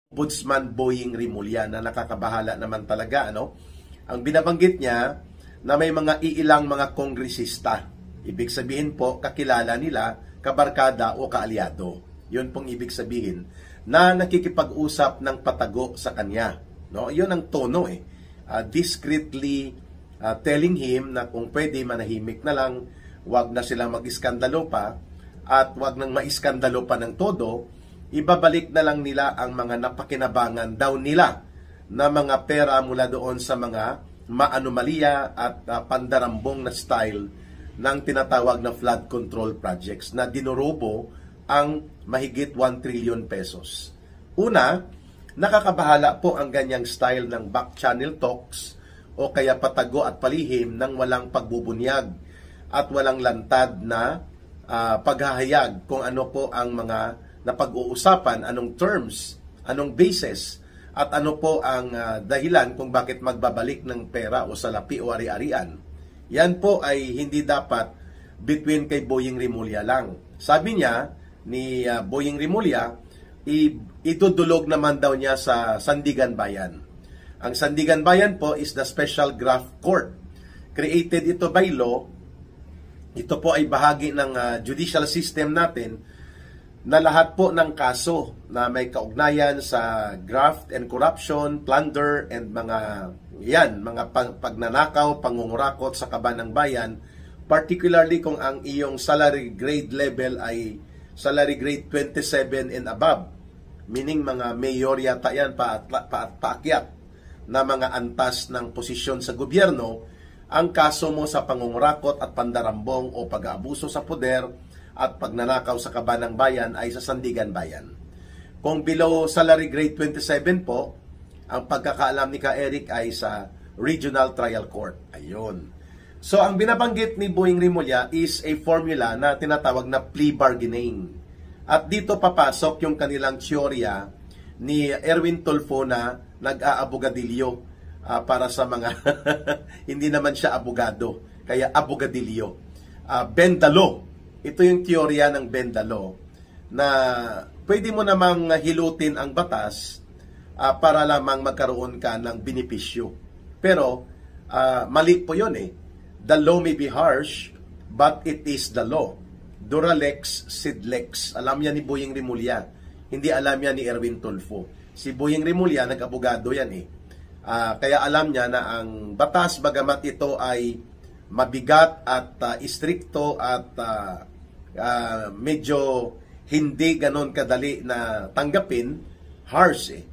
Ombudsman Boying Rimulya na nakakabahala naman talaga, ano? Ang binabanggit niya na may mga iilang mga kongresista. Ibig sabihin po, kakilala nila, kabarkada o kaalyado. Yun pong ibig sabihin na nakikipag-usap ng patago sa kanya. No? Yun ang tono eh. Discreetly telling him na kung pwede manahimik na lang, wag na silang mag-iskandalo pa, at wag nang maiskandalo pa ng todo, ibabalik na lang nila ang mga napakinabangan daw nila na mga pera mula doon sa mga maanomalya at pandarambong na style ng tinatawag na flood control projects na dinurobo ang mahigit 1 trillion pesos. Una, nakakabahala po ang ganyang style ng back channel talks o kaya patago at palihim ng walang pagbubunyag at walang lantad na paghahayag kung ano po ang mga napag-uusapan, anong terms, anong basis, at ano po ang dahilan kung bakit magbabalik ng pera o salapi o ari-arian. Yan po ay hindi dapat between kay Boying Rimulya lang. Sabi niya, ni Boying Rimulya, idudulog naman daw niya sa Sandigan Bayan. Ang Sandigan Bayan po is the Special Graft Court. Created ito by law. Ito po ay bahagi ng judicial system natin na lahat po ng kaso na may kaugnayan sa graft and corruption, plunder, and mga pagnanakaw, pangungurakot sa kaban ng bayan, particularly kung ang iyong salary grade level ay salary grade 27 and above, meaning mga mayor yata yan, paakyat na mga antas ng posisyon sa gobyerno, ang kaso mo sa pangungurakot at pandarambong o pag-aabuso sa poder at pagnanakaw sa kaban ng bayan ay sa Sandigan Bayan. Kung below salary grade 27 po, ang pagkakaalam ni Ka Eric ay sa Regional Trial Court. Ayun. So, ang binabanggit ni Boying Rimulya is a formula na tinatawag na plea bargaining. At dito papasok yung kanilang teorya ni Erwin Tulfo na nag-aabogadilyo para sa mga hindi naman siya abogado, kaya abogadilyo. Bend the law. Ito yung teorya ng bend the law na pwede mo namang hilutin ang batas para lamang magkaroon ka ng benepisyo. Pero mali po yun eh. The law may be harsh, but it is the law. Duralex sed lex. Alam yan ni Boying Rimulya. Hindi alam yan ni Erwin Tulfo. Si Boying Rimulya, nag-abogado yan eh. Kaya alam niya na ang batas, bagamat ito ay mabigat at istrikto at medyo hindi ganon kadali na tanggapin, harsh eh.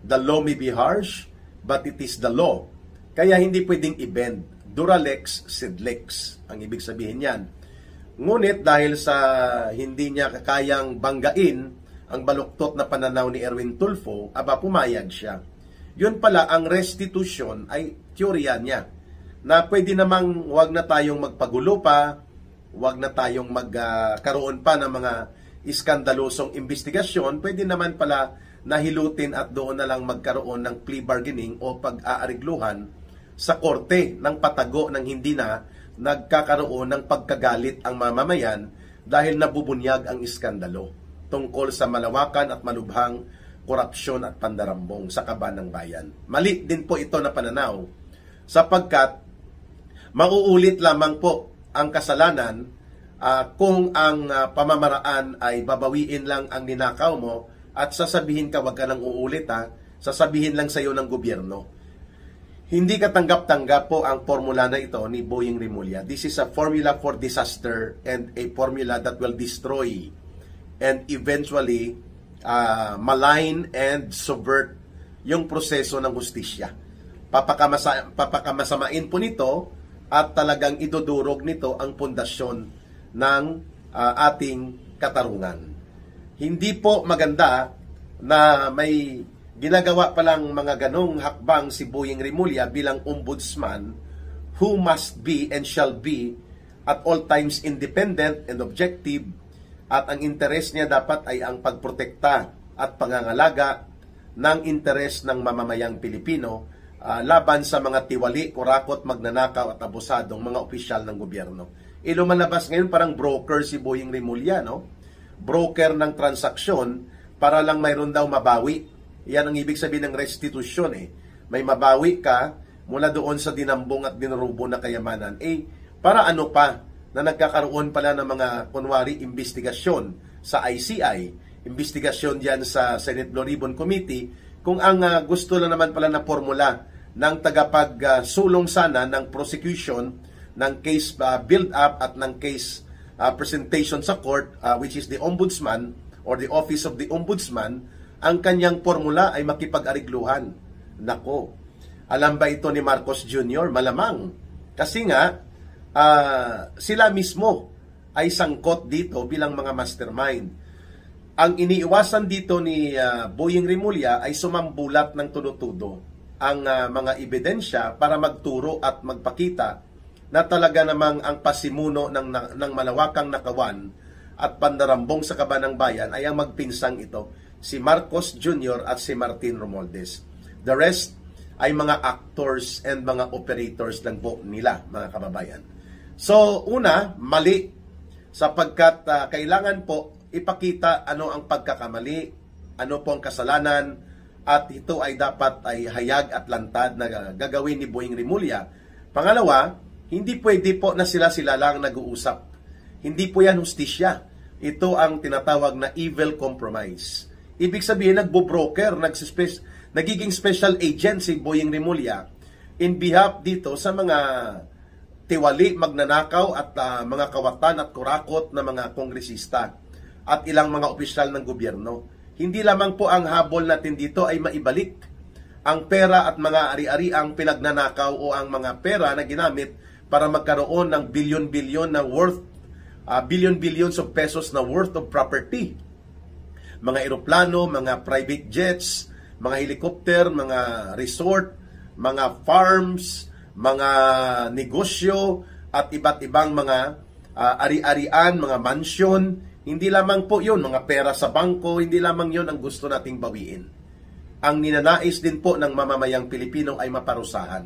The law may be harsh, but it is the law. Kaya hindi pwedeng i-bend. Duralex sed lex ang ibig sabihin yan. Ngunit dahil sa hindi niya kayang banggain ang baluktot na pananaw ni Erwin Tulfo, pumayag siya. Yun pala, ang restitution ay teorya niya na pwede namang wag na tayong magpagulo pa, wag na tayong magkaroon pa ng mga iskandalosong investigasyon, pwede naman pala nahilutin at doon na lang magkaroon ng plea bargaining o pag-aarigluhan sa korte ng patago ng hindi na nagkakaroon ng pagkagalit ang mamamayan dahil nabubunyag ang iskandalo tungkol sa malawakan at malubhang korupsyon at pandarambong sa kaban ng bayan. Mali din po ito na pananaw sapagkat mauulit lamang po ang kasalanan kung ang pamamaraan ay babawiin lang ang ninakaw mo at sasabihin ka wag ka nang uulit sasabihin lang sa iyo ng gobyerno. Hindi katanggap-tanggap po ang formula na ito ni Boying Rimulya. This is a formula for disaster and a formula that will destroy and eventually malign and subvert yung proseso ng hustisya. Papakamasamain po nito at talagang idudurog nito ang pundasyon ng ating katarungan. Hindi po maganda na may ginagawa palang mga ganong hakbang si Boying Rimulya bilang ombudsman who must be and shall be at all times independent and objective, at ang interes niya dapat ay ang pagprotekta at pangangalaga ng interes ng mamamayang Pilipino laban sa mga tiwali, kurakot, magnanakaw at abusadong mga opisyal ng gobyerno. Lumalabas ngayon parang broker si Boying Rimulya, no? Broker ng transaksyon para lang mayroon daw mabawi Yan ang ibig sabihin ng restitution eh. May mabawi ka mula doon sa dinambong at dinarubo na kayamanan. Para ano pa na nagkakaroon pala ng mga kunwari investigasyon sa ICI, investigasyon diyan sa Senate Blue Ribbon Committee, kung ang gusto lang naman pala na formula ng tagapagsulong sana ng prosecution ng case build-up at ng case presentation sa court, which is the Ombudsman or the Office of the Ombudsman, ang kanyang formula ay makipag-arigluhan. Nako, alam ba ito ni Marcos Jr.? Malamang. Kasi nga, sila mismo ay sangkot dito bilang mga mastermind. Ang iniiwasan dito ni Boying Rimulya ay sumambulat ng tudo-tudo ang mga ebidensya para magturo at magpakita na talaga namang ang pasimuno ng malawakang nakawan at pandarambong sa kaban ng bayan ay ang magpinsang ito, si Marcos Jr. at si Martin Romualdez. The rest ay mga actors and mga operators lang po nila, mga kababayan. So, una, mali, sapagkat kailangan po ipakita ano ang pagkakamali, ano po ang kasalanan, at ito ay dapat ay hayag at lantad na gagawin ni Boying Rimulya. Pangalawa, hindi pwede po na sila lang nag-uusap. Hindi po yan hustisya. Ito ang tinatawag na evil compromise. Ibig sabihin, nagbo-broker, nagiging special agent si Boying Rimulya in behalf dito sa mga tiwali, magnanakaw at mga kawatan at kurakot na mga kongresista at ilang mga opisyal ng gobyerno. Hindi lamang po ang habol natin dito ay maibalik ang pera at mga ari-ari ang pinagnanakaw o ang mga pera na ginamit para magkaroon ng billion-billion na worth, billions of pesos na worth of property. Mga eroplano, mga private jets, mga helicopter, mga resort, mga farms, mga negosyo, at iba't ibang mga ari-arian, mga mansion. Hindi lamang po yun, mga pera sa bangko, hindi lamang yun ang gusto nating bawiin. Ang ninanais din po ng mamamayang Pilipino ay maparusahan.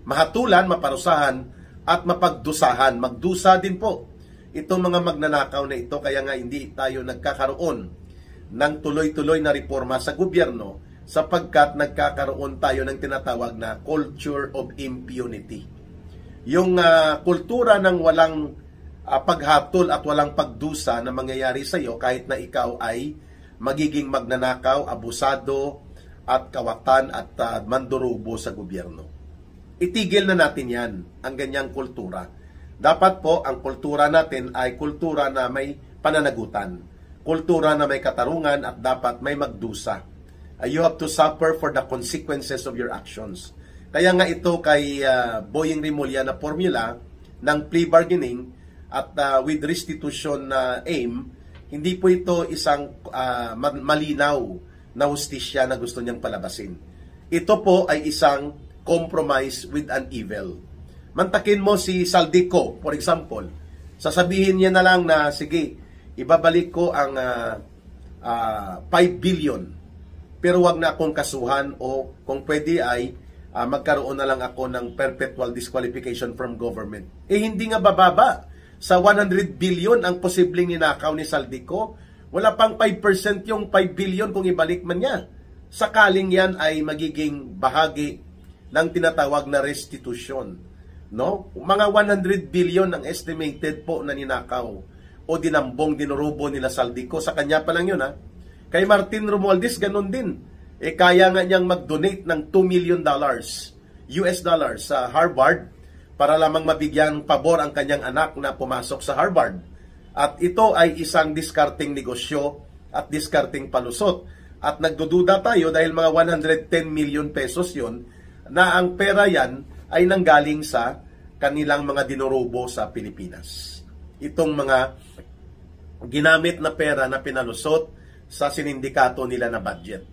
Mahatulan, maparusahan, at mapagdusahan. Magdusa din po itong mga magnanakaw na ito, kaya nga hindi tayo nagkakaroon ng tuloy-tuloy na reforma sa gobyerno sapagkat nagkakaroon tayo ng tinatawag na culture of impunity. Yung kultura ng walang paghatol at walang pagdusa na mangyayari sa iyo kahit na ikaw ay magiging magnanakaw, abusado at kawatan at mandurubo sa gobyerno. Itigil na natin yan, ang ganyang kultura. Dapat po ang kultura natin ay kultura na may pananagutan, kultura na may katarungan at dapat may magdusa. You have to suffer for the consequences of your actions. Kaya nga ito kay Boying Rimulya na formula ng plea bargaining at with restitution aim, hindi po ito isang malinaw na hustisya na gusto niyang palabasin. Ito po ay isang compromise with an evil. Mantakin mo si Saldico, for example. Sasabihin niya na lang na, sige, ibabalik ko ang 5 billion, pero wag na akong kasuhan o kung pwede ay magkaroon na lang ako ng perpetual disqualification from government. Hindi nga bababa. Sa 100 billion ang posibleng ninakaw ni Saldico, wala pang 5% yung 5 billion kung ibalik man niya. Sakaling yan ay magiging bahagi ng tinatawag na restitution. No? Mga 100 billion ang estimated po na ninakaw o dinambong, dinurubo nila Saldico. Sa kanya pa lang yun ha. Kay Martin Romualdez, ganun din. Kaya nga niyang mag-donate ng $2 million US dollars sa Harvard para lamang mabigyan pabor ang kanyang anak na pumasok sa Harvard. At ito ay isang discarding negosyo at discarding palusot. At nagdududa tayo dahil mga 110 million pesos yon na ang pera yan ay nanggaling sa kanilang mga dinurubo sa Pilipinas. Itong mga ginamit na pera na pinalusot sa sinindikato nila na budget.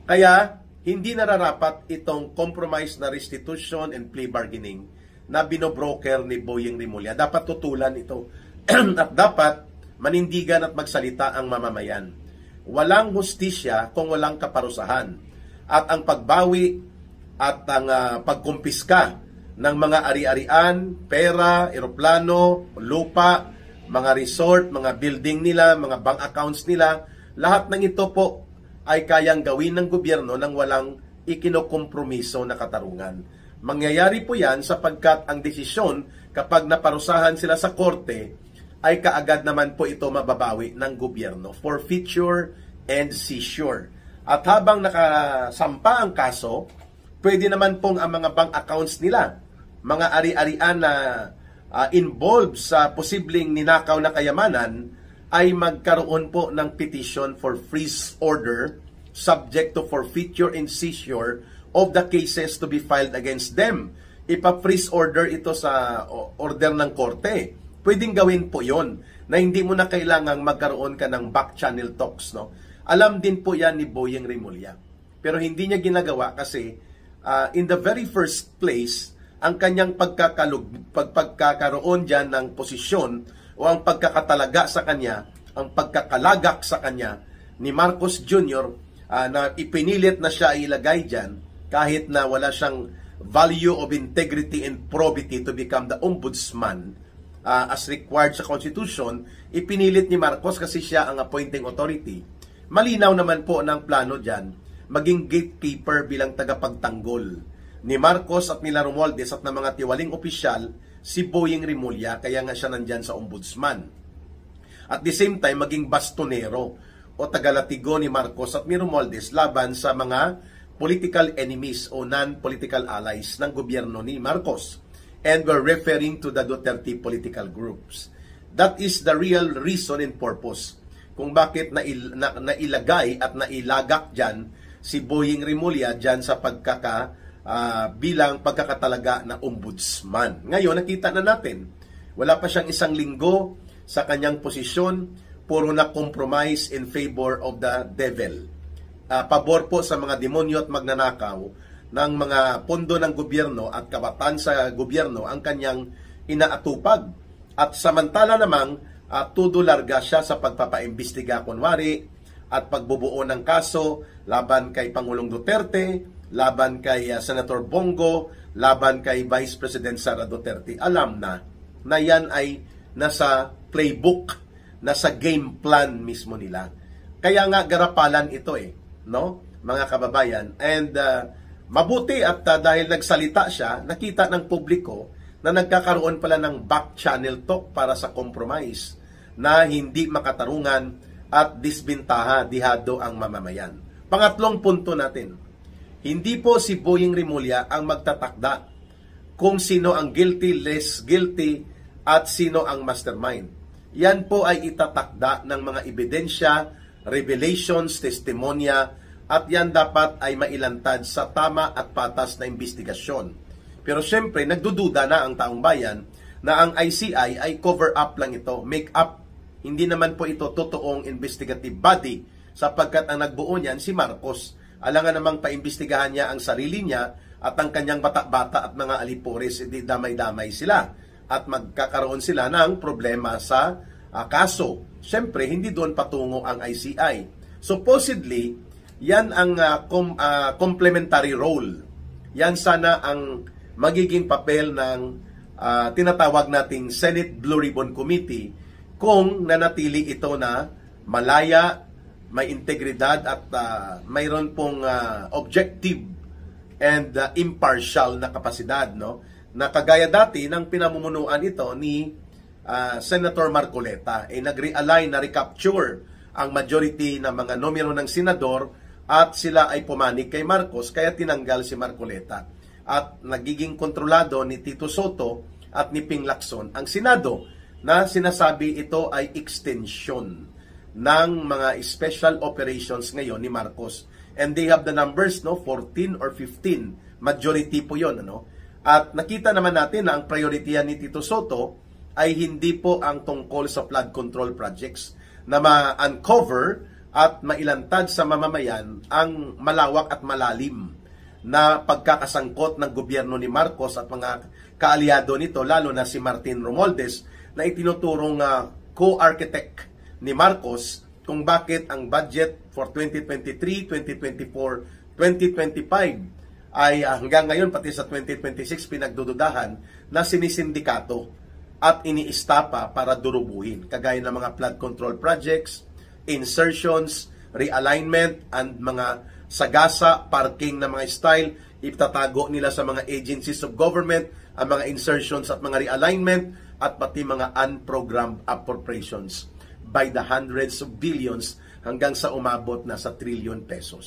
Kaya, hindi nararapat itong compromise na restitution and plea bargaining na binobroker ni Boying Rimulya. Dapat tutulan ito. At dapat manindigan at magsalita ang mamamayan. Walang hustisya kung walang kaparusahan. At ang pagbawi at ang pagkumpiska ng mga ari-arian, pera, eroplano, lupa, mga resort, mga building nila, mga bank accounts nila, lahat ng ito po ay kayang gawin ng gobyerno nang walang ikinokompromiso na katarungan. Mangyayari po yan sapagkat ang desisyon kapag naparusahan sila sa korte ay kaagad naman po ito mababawi ng gobyerno, forfeiture and seizure. At habang nakasampa ang kaso, pwede naman pong ang mga bank accounts nila, mga ari-arian na involved sa posibleng ninakaw na kayamanan, ay magkaroon po ng petition for freeze order subject to forfeiture and seizure of the cases to be filed against them. Ipa-freeze order ito sa order ng korte. Pwedeng gawin po yon na hindi mo na kailangang magkaroon ka ng back channel talks. No? Alam din po yan ni Boyeng Remulla. Pero hindi niya ginagawa kasi in the very first place, ang kanyang pagkakaroon dyan ng posisyon o ang pagkakatalaga sa kanya, ang pagkakalagak sa kanya ni Marcos Jr. Na ipinilit na siya ay ilagay dyan kahit na wala siyang value of integrity and probity to become the ombudsman as required sa Constitution, ipinilit ni Marcos kasi siya ang appointing authority. Malinaw naman po ng plano dyan, maging gatekeeper bilang tagapagtanggol ni Marcos at nila Romualdez at ng mga tiwaling opisyal si Boyeng Remulla, kaya nga siya nandyan sa ombudsman. At the same time, maging bastonero o tagalatigo ni Marcos at ni Romualdez laban sa mga political enemies o non-political allies ng gobyerno ni Marcos. And we're referring to the Duterte political groups. That is the real reason and purpose kung bakit nailagay at nailagak dyan si Boyeng Remulla dyan sa bilang pagkakatalaga na ombudsman. Ngayon, nakita na natin, wala pa siyang isang linggo sa kanyang posisyon, puro na compromise in favor of the devil. Pabor po sa mga demonyo at magnanakaw ng mga pondo ng gobyerno at kabataan sa gobyerno ang kanyang inaatupag. At samantala namang tudularga siya sa pagpapaimbestiga kunwari at pagbubuo ng kaso laban kay Pangulong Duterte, laban kay Senator Bongo, laban kay Vice President Sara Duterte. Alam na yan ay nasa playbook, nasa game plan mismo nila. Kaya nga garapalan ito no, mga kababayan. And mabuti at dahil nagsalita siya, nakita ng publiko na nagkakaroon pala ng back channel talk para sa compromise na hindi makatarungan at disbintaha, dihado ang mamamayan. Pangatlong punto natin, hindi po si Boyeng Remulla ang magtatakda kung sino ang guilty, less guilty, at sino ang mastermind. Yan po ay itatakda ng mga ebidensya, revelations, testimonya, at yan dapat ay mailantad sa tama at patas na investigasyon. Pero syempre, nagdududa na ang taong bayan na ang ICI ay cover up lang ito, make up. Hindi naman po ito totoong investigative body sapagkat ang nagbuo niyan si Marcos. Alangan namang paimbestigahan niya ang sarili niya at ang kanyang bata-bata at mga alipores, hindi damay-damay sila at magkakaroon sila ng problema sa kaso. Siyempre, hindi doon patungo ang ICI. Supposedly, yan ang complementary role. Yan sana ang magiging papel ng tinatawag nating Senate Blue Ribbon Committee kung nanatili ito na malaya, may integridad at mayroon pong objective and impartial na kapasidad, no? Na kagaya dati ng pinamumunuan ito ni Senator Marcoleta, nag-realign na recapture ang majority ng mga numero ng senador at sila ay pumanig kay Marcos kaya tinanggal si Marcoleta at nagiging kontrolado ni Tito Soto at ni Ping Lacson ang Senado na sinasabi ito ay extension ng mga special operations ngayon ni Marcos. And they have the numbers, no, 14 or 15. Majority po yon, ano? At nakita naman natin na ang priority ni Tito Soto ay hindi po ang tungkol sa flood control projects na ma-uncover at mailantad sa mamamayan ang malawak at malalim na pagkakasangkot ng gobyerno ni Marcos at mga kaalyado nito, lalo na si Martin Romualdez na itinuturong co-architect ni Marcos kung bakit ang budget for 2023, 2024, 2025 ay hanggang ngayon pati sa 2026 pinagdududahan na sinisindikato at iniistapa para durubuhin. Kagaya ng mga flood control projects, insertions, realignment and mga sagasa, parking na mga style, itatago nila sa mga agencies of government, ang mga insertions at mga realignment, at pati mga unprogrammed appropriations by the hundreds of billions hanggang sa umabot na sa trillion pesos.